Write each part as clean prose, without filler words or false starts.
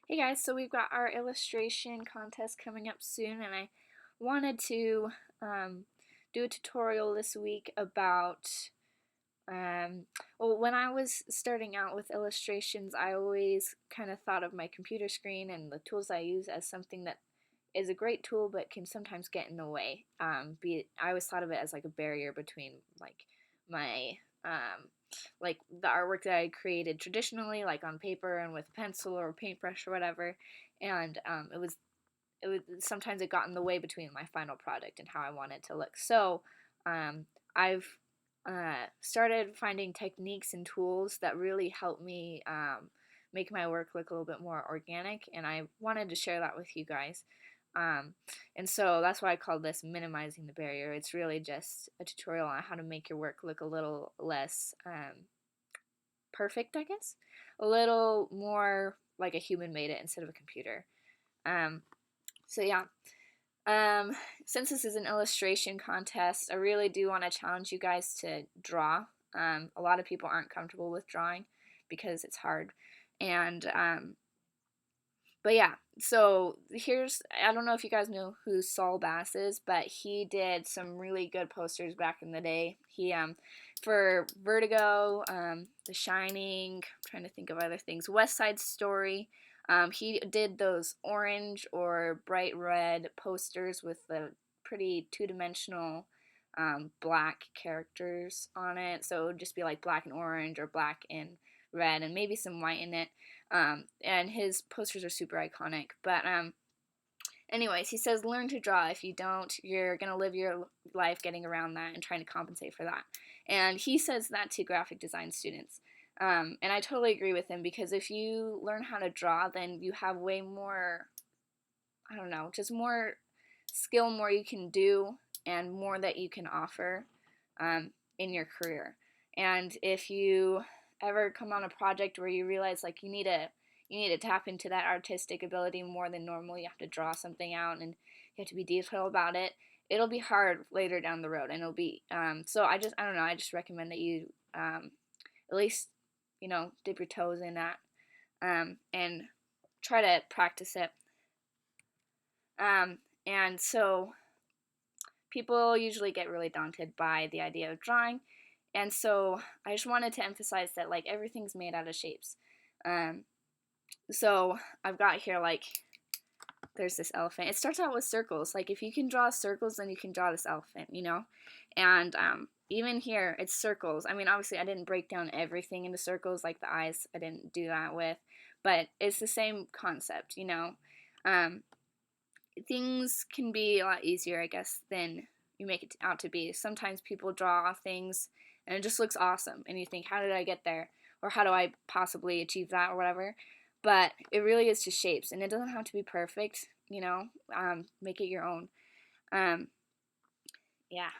Hey guys, so we've got our illustration contest coming up soon, and I wanted to um, do a tutorial this week about, well, when I was starting out with illustrations, I always kind of thought of my computer screen and the tools I use as something that is a great tool but can sometimes get in the way. I always thought of it as like a barrier between like my um, like the artwork that I created traditionally, like on paper and with pencil or paintbrush or whatever, and it was sometimes it got in the way between my final product and how I wanted to look. So I've started finding techniques and tools that really help me make my work look a little bit more organic, and I wanted to share that with you guys. Um, and so that's why I called this minimizing the barrier. It's really just a tutorial on how to make your work look a little less perfect, I guess. A little more like a human made it instead of a computer. Um, so yeah, um, since this is an illustration contest, I really do want to challenge you guys to draw. A lot of people aren't comfortable with drawing because it's hard. And but yeah, so I don't know if you guys know who Saul Bass is, but he did some really good posters back in the day. He for Vertigo, The Shining, I'm trying to think of other things, West Side Story. He did those orange or bright red posters with the pretty two-dimensional black characters on it. So it would just be like black and orange or black and red and maybe some white in it. And his posters are super iconic. But anyways, he says learn to draw. If you don't, you're gonna live your life getting around that and trying to compensate for that. And he says that to graphic design students. And I totally agree with him, because if you learn how to draw, then you have way more, I don't know, just more skill, more you can do, and more that you can offer in your career. And if you ever come on a project where you realize like you need to tap into that artistic ability more than normal, you have to draw something out and you have to be detailed about it. It'll be hard later down the road, and it'll be so I don't know. I just recommend that you at least dip your toes in that and try to practice it. And so people usually get really daunted by the idea of drawing, and so I just wanted to emphasize that like everything's made out of shapes. Um, so I've got here like there's this elephant. It starts out with circles. Like if you can draw circles, then you can draw this elephant. And even here it's circles. I mean, obviously I didn't break down everything into circles, like the eyes I didn't do that with, but it's the same concept. Um, things can be a lot easier, I guess, than you make it out to be. Sometimes people draw things and it just looks awesome, and you think, how did I get there? Or how do I possibly achieve that, or whatever. But it really is just shapes, and it doesn't have to be perfect. Make it your own. Um, yeah.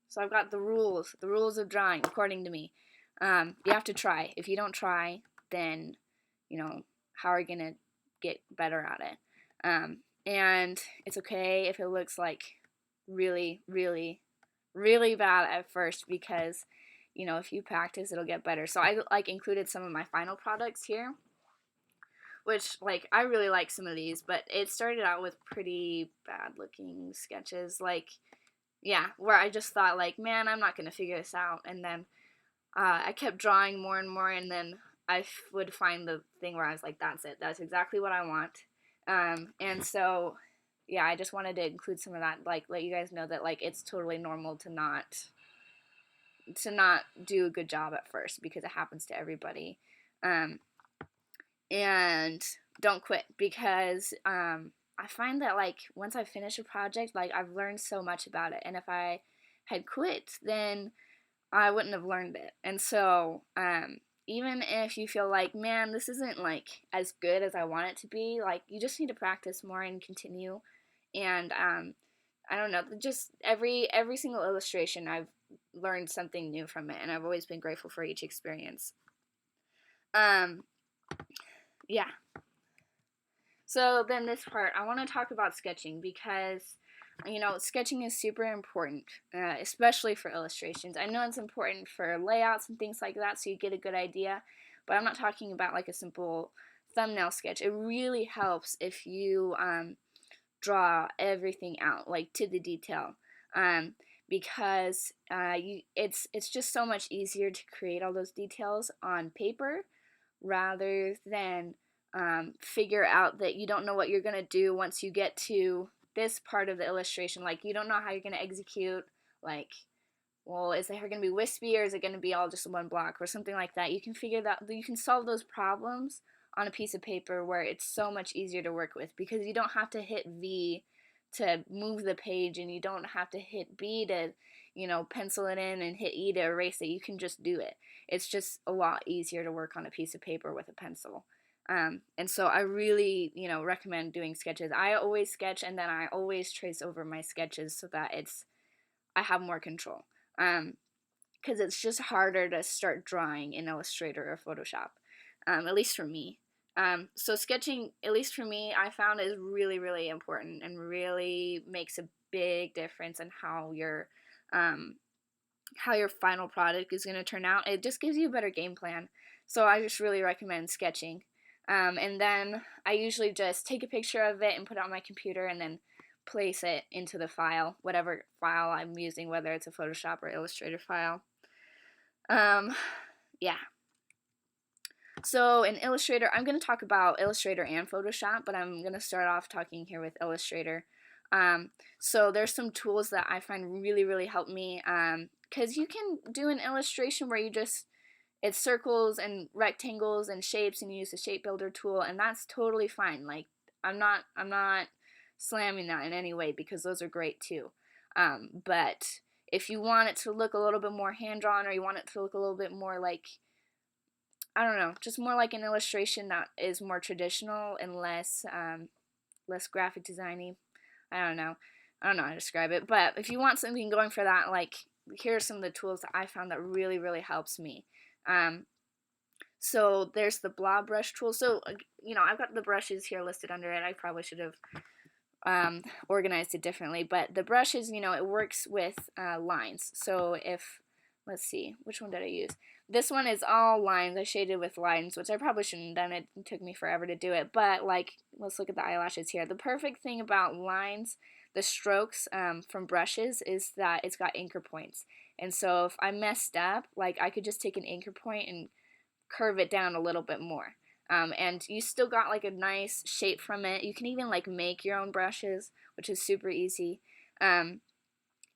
So I've got the rules of drawing, according to me. You have to try. If you don't try, then, how are you going to get better at it? And it's okay if it looks like really, really, really bad at first, because, if you practice, it'll get better. So I like included some of my final products here, which like I really like some of these, but it started out with pretty bad looking sketches, like yeah, where I just thought like, man, I'm not gonna figure this out, and then I kept drawing more and more, and then I would find the thing where I was like, that's it, that's exactly what I want. And so yeah, I just wanted to include some of that, like let you guys know that like it's totally normal to not do a good job at first, because it happens to everybody. Um, and don't quit, because I find that like once I finish a project, like I've learned so much about it, and if I had quit, then I wouldn't have learned it. And so even if you feel like, man, this isn't like as good as I want it to be, like you just need to practice more and continue. And I don't know, just every single illustration I've learned something new from it, and I've always been grateful for each experience. um yeah. So then this part, I want to talk about sketching, because, sketching is super important, especially for illustrations. I know it's important for layouts and things like that, so you get a good idea, but I'm not talking about like a simple thumbnail sketch. It really helps if you draw everything out, like to the detail, um, because it's just so much easier to create all those details on paper rather than figure out that you don't know what you're gonna do once you get to this part of the illustration. Like you don't know how you're gonna execute, like, well, is the hair going to be wispy or is it going to be all just one block or something like that? You can figure that, you can solve those problems on a piece of paper where it's so much easier to work with, because you don't have to hit V to move the page, and you don't have to hit B to, pencil it in, and hit E to erase it. You can just do it. It's just a lot easier to work on a piece of paper with a pencil. And so I really, recommend doing sketches. I always sketch and then I always trace over my sketches so that I have more control. Because it's just harder to start drawing in Illustrator or Photoshop, at least for me. So sketching, at least for me, I found is really, really important and really makes a big difference in how your final product is going to turn out. It just gives you a better game plan. So I just really recommend sketching. And then I usually just take a picture of it and put it on my computer and then place it into the file, whatever file I'm using, whether it's a Photoshop or Illustrator file. Yeah. So in Illustrator, I'm going to talk about Illustrator and Photoshop, but I'm going to start off talking here with Illustrator. So there's some tools that I find really, really help me, because you can do an illustration where it's circles and rectangles and shapes, and you use the shape builder tool, and that's totally fine. Like, I'm not slamming that in any way, because those are great too. But if you want it to look a little bit more hand-drawn, or you want it to look a little bit more like, I don't know, just more like an illustration that is more traditional and less graphic designy. I don't know how to describe it. But if you want something going for that, like, here are some of the tools that I found that really, really helps me. So there's the blob brush tool. So, I've got the brushes here listed under it. I probably should have organized it differently. But the brushes, it works with lines. So let's see, which one did I use? This one is all lines. I shaded with lines, which I probably shouldn't have done. It took me forever to do it. But, like, let's look at the eyelashes here. The perfect thing about lines, the strokes from brushes, is that it's got anchor points. And so if I messed up, like, I could just take an anchor point and curve it down a little bit more. And you still got, like, a nice shape from it. You can even, like, make your own brushes, which is super easy.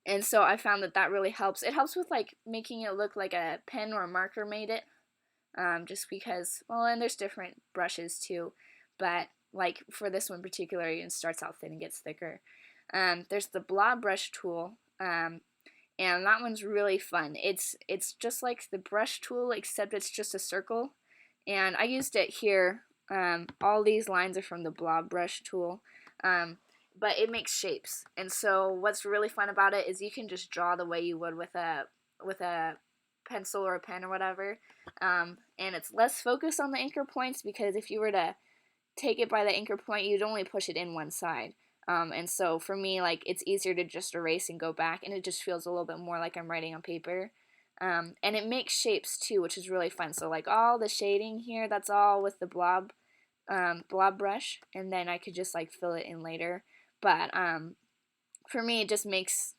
And so I found that really helps. It helps with, like, making it look like a pen or a marker made it. Just because, well, and there's different brushes too. But, like, for this one in particular, it starts out thin and gets thicker. There's the blob brush tool. And that one's really fun. It's just like the brush tool, except it's just a circle. And I used it here. All these lines are from the blob brush tool. But it makes shapes, and so what's really fun about it is you can just draw the way you would with a pencil or a pen or whatever, and it's less focused on the anchor points, because if you were to take it by the anchor point, you'd only push it in one side, and so for me, like, it's easier to just erase and go back, and it just feels a little bit more like I'm writing on paper. And it makes shapes too, which is really fun. So, like, all the shading here, that's all with the blob brush, and then I could just, like, fill it in later. But for me, it just makes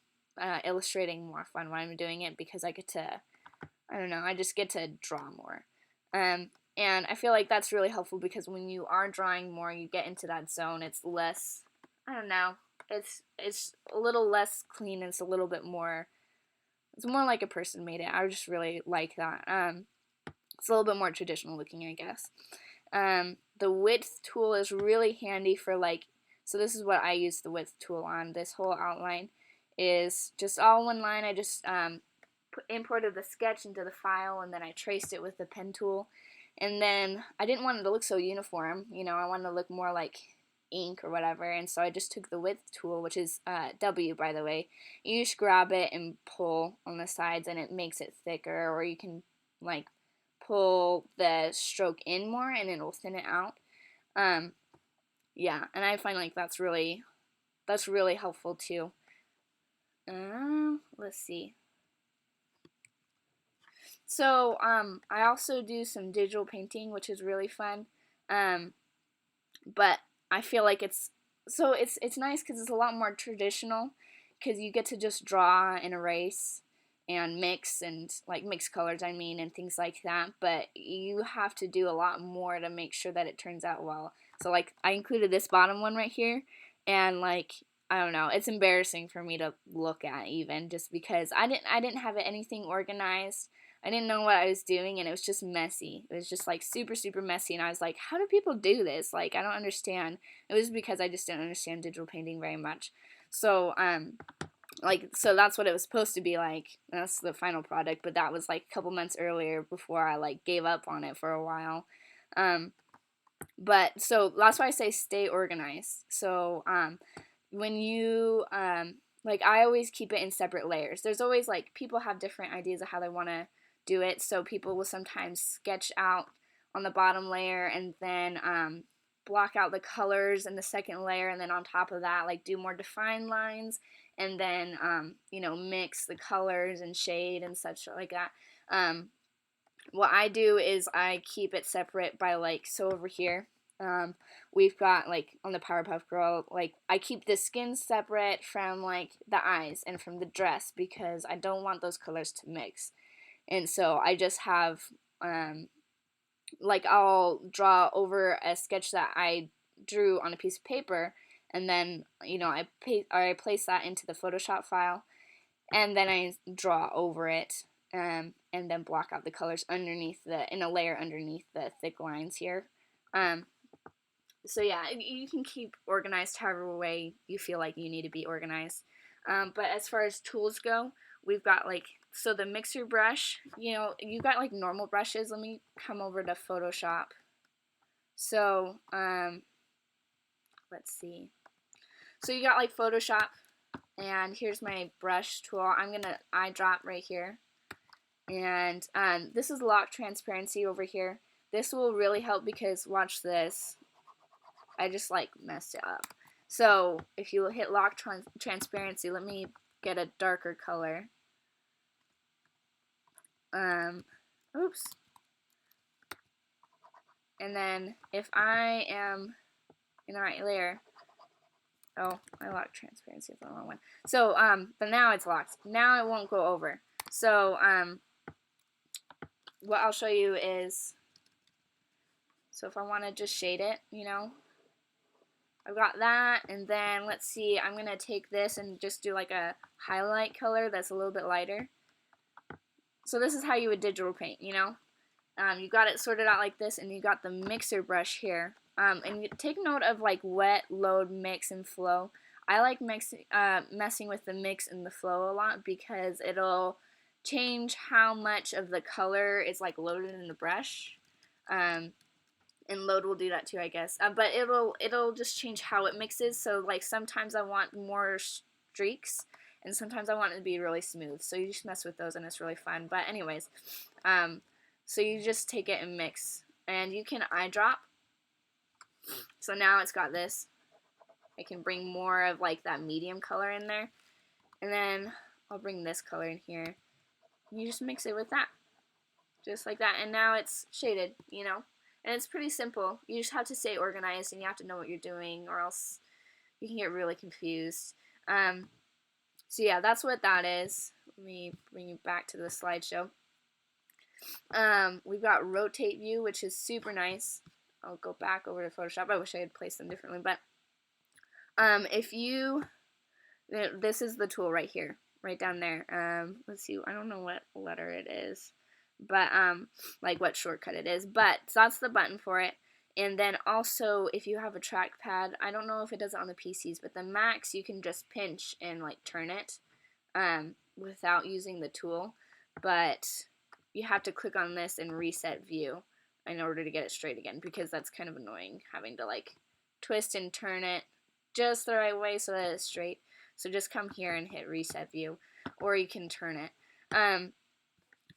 illustrating more fun when I'm doing it, because I get to, I don't know, I just get to draw more. And I feel like that's really helpful, because when you are drawing more, you get into that zone. It's less, I don't know, it's a little less clean. It's a little bit more, it's more like a person made it. I just really like that. It's a little bit more traditional looking, I guess. The width tool is really handy for, like, so this is what I use the width tool on. This whole outline is just all one line. I just imported the sketch into the file, and then I traced it with the pen tool. And then I didn't want it to look so uniform. I wanted to look more like ink or whatever. And so I just took the width tool, which is W, by the way. You just grab it and pull on the sides, and it makes it thicker. Or you can, like, pull the stroke in more, and it'll thin it out. Yeah, and I find, like, that's really helpful too. Let's see. So I also do some digital painting, which is really fun. But I feel like it's nice because it's a lot more traditional because you get to just draw and erase and mix and like mix colors and things like that, but you have to do a lot more to make sure that it turns out well. So like I included this bottom one right here, and like I don't know, it's embarrassing for me to look at even just because I didn't have anything organized. I didn't know what I was doing, and it was just messy. It was just like super, super messy, and I was like, how do people do this? Like, I don't understand. It was because I just didn't understand digital painting very much. So, so that's what it was supposed to be like. That's the final product, but that was like a couple months earlier before I like gave up on it for a while. But so that's why I say stay organized. So, when you, like I always keep it in separate layers. There's always like people have different ideas of how they want to do it. So people will sometimes sketch out on the bottom layer and then block out the colors in the second layer, and then on top of that like do more defined lines, and then mix the colors and shade and such like that. What I do is I keep it separate by like, so over here we've got like on the Powerpuff Girl, like I keep the skin separate from like the eyes and from the dress because I don't want those colors to mix. And so I just have like I'll draw over a sketch that I drew on a piece of paper, and then I place that into the Photoshop file, and then I draw over it, and then block out the colors underneath in a layer underneath the thick lines here. So yeah, you can keep organized however way you feel like you need to be organized. But as far as tools go, we've got like, so the mixer brush, you've got like normal brushes. Let me come over to Photoshop. So, let's see. So you got like Photoshop, and here's my brush tool. I'm gonna eyedrop right here. And this is lock transparency over here. This will really help because watch this. I just like messed it up. So if you hit lock transparency, let me get a darker color. Oops. And then if I am in the right layer, oh, I locked transparency with the wrong one. So but now it's locked. Now it won't go over. So what I'll show you is, so if I want to just shade it, I've got that, and then let's see, I'm going to take this and just do like a highlight color that's a little bit lighter. So this is how you would digital paint, you got it sorted out like this, and you got the mixer brush here. And you take note of like wet, load, mix, and flow. I like messing with the mix and the flow a lot because it'll change how much of the color is like loaded in the brush. And load will do that too, I guess. But it'll just change how it mixes. So like sometimes I want more streaks, and sometimes I want it to be really smooth. So you just mess with those, and it's really fun. But anyways, so you just take it and mix, and you can eyedrop. So now it's got this. I can bring more of like that medium color in there, and then I'll bring this color in here. And you just mix it with that, just like that, and now it's shaded, And it's pretty simple. You just have to stay organized, and you have to know what you're doing, or else you can get really confused. So yeah, that's what that is. Let me bring you back to the slideshow. We've got rotate view, which is super nice. I'll go back over to Photoshop. I wish I had placed them differently, but this is the tool right here, right down there. Let's see, I don't know what letter it is, but like what shortcut it is, but so that's the button for it. And then also if you have a trackpad, I don't know if it does it on the PCs, but the Macs you can just pinch and like turn it without using the tool, but you have to click on this and reset view in order to get it straight again, because that's kind of annoying having to like twist and turn it just the right way so that it's straight. So just come here and hit reset view, or you can turn it. And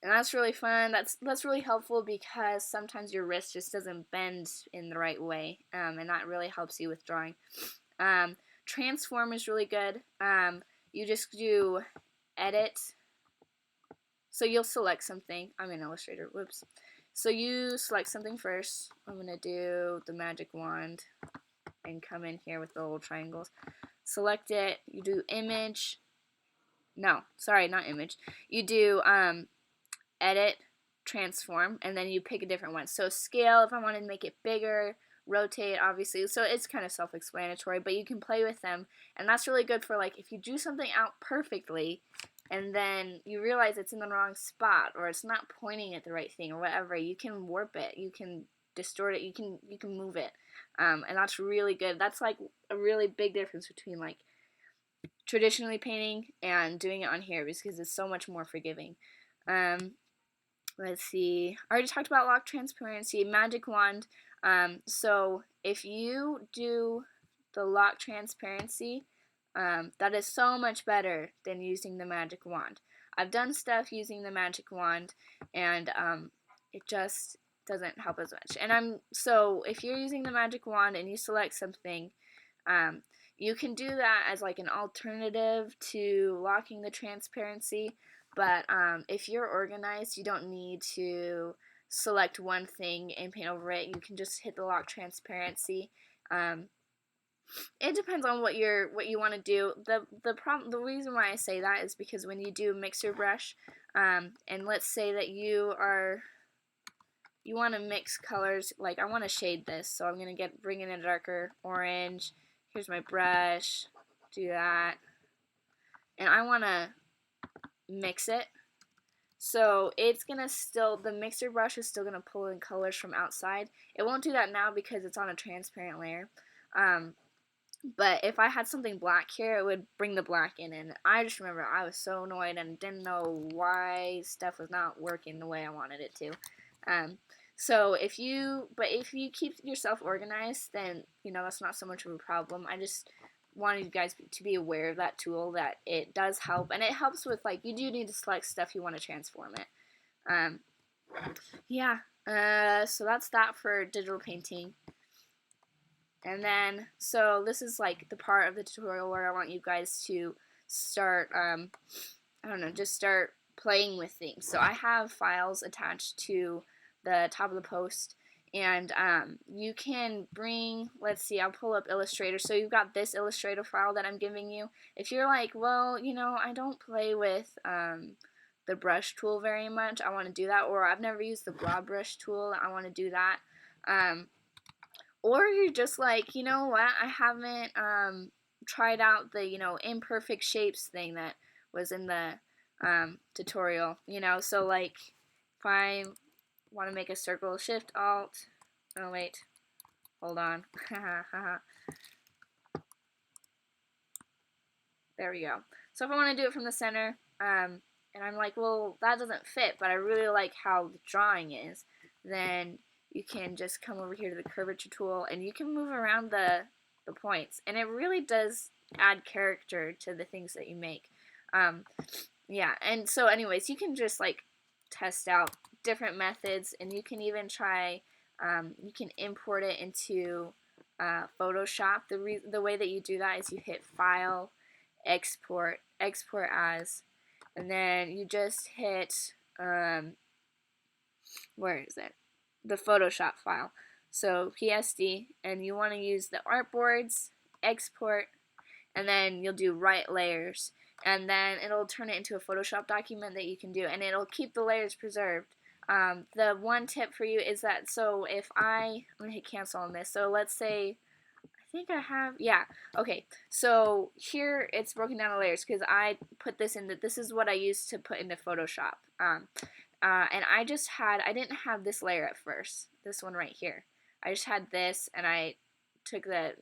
that's really fun. That's really helpful because sometimes your wrist just doesn't bend in the right way, and that really helps you with drawing. Transform is really good. You just do edit. So you'll select something. I'm in Illustrator. Whoops. So you select something first. I'm going to do the magic wand and come in here with the little triangles. Select it. You do image. No, sorry, not image. You do edit, transform, and then you pick a different one. So scale, if I wanted to make it bigger, rotate, obviously. So it's kind of self-explanatory, but you can play with them, and that's really good for like if you do something out perfectly, and then you realize it's in the wrong spot or it's not pointing at the right thing or whatever. You can warp it, you can distort it, you can move it, and that's really good. That's like a really big difference between like traditionally painting and doing it on here because it's so much more forgiving. Let's see. I already talked about lock transparency, magic wand. So if you do the lock transparency, that is so much better than using the magic wand. I've done stuff using the magic wand, and it just doesn't help as much. And so if you're using the magic wand and you select something, you can do that as like an alternative to locking the transparency. But if you're organized, you don't need to select one thing and paint over it. You can just hit the lock transparency. It depends on what you want to do. The reason why I say that is because when you do mixer brush, and let's say that you want to mix colors, like I want to shade this, so I'm gonna bring in a darker orange. Here's my brush. Do that, and I want to mix it. So it's gonna the mixer brush is still gonna pull in colors from outside. It won't do that now because it's on a transparent layer. But if I had something black here, it would bring the black in, and I just remember I was so annoyed and didn't know why stuff was not working the way I wanted it to. So if you keep yourself organized, then that's not so much of a problem. I just wanted you guys to be aware of that tool, that it does help, and it helps with like you do need to select stuff you want to transform it. Yeah. So that's that for digital painting. And then, so this is like the part of the tutorial where I want you guys to start, I don't know, just start playing with things. So I have files attached to the top of the post, and you can bring, let's see, I'll pull up Illustrator. So you've got this Illustrator file that I'm giving you. If you're like, well, I don't play with the brush tool very much, I want to do that, or I've never used the blob brush tool, I want to do that. Or you're just like, you know what, I haven't tried out the, imperfect shapes thing that was in the tutorial, so like if I want to make a circle, Shift Alt, oh wait, hold on, there we go. So if I want to do it from the center, and I'm like, well, that doesn't fit, but I really like how the drawing is, then you can just come over here to the curvature tool and you can move around the points, and it really does add character to the things that you make. Yeah, and so anyways, you can just like test out different methods, and you can even try, you can import it into Photoshop. The way that you do that is you hit File, Export as, and then you just hit, where is it? The Photoshop file. So PSD, and you want to use the artboards, export, and then you'll do right layers, and then it'll turn it into a Photoshop document that you can do, and it'll keep the layers preserved. The one tip for you is that, so if I'm going to hit cancel on this, so let's say, I think I have, yeah, okay, so here it's broken down to layers because I put this in, this is what I used to put into Photoshop. And I didn't have this layer at first, this one right here. I just had this, and I took the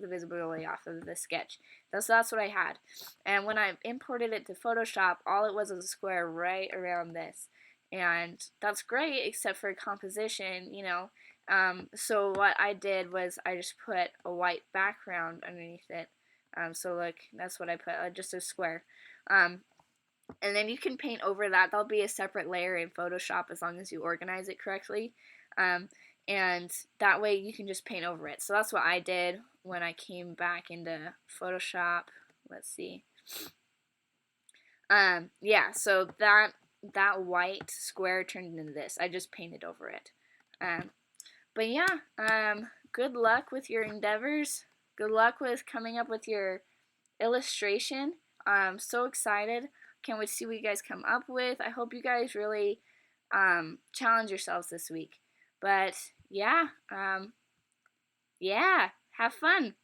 visibility off of the sketch. So that's what I had. And when I imported it to Photoshop, all it was a square right around this. And that's great, except for composition, so what I did was I just put a white background underneath it. So look, that's what I put, just a square. And then you can paint over that. There'll be a separate layer in Photoshop as long as you organize it correctly. And that way you can just paint over it. So that's what I did when I came back into Photoshop. Let's see. Yeah, so that that white square turned into this. I just painted over it. But yeah, good luck with your endeavors. Good luck with coming up with your illustration. I'm so excited. Can't wait to see what you guys come up with. I hope you guys really challenge yourselves this week. But yeah, yeah, have fun.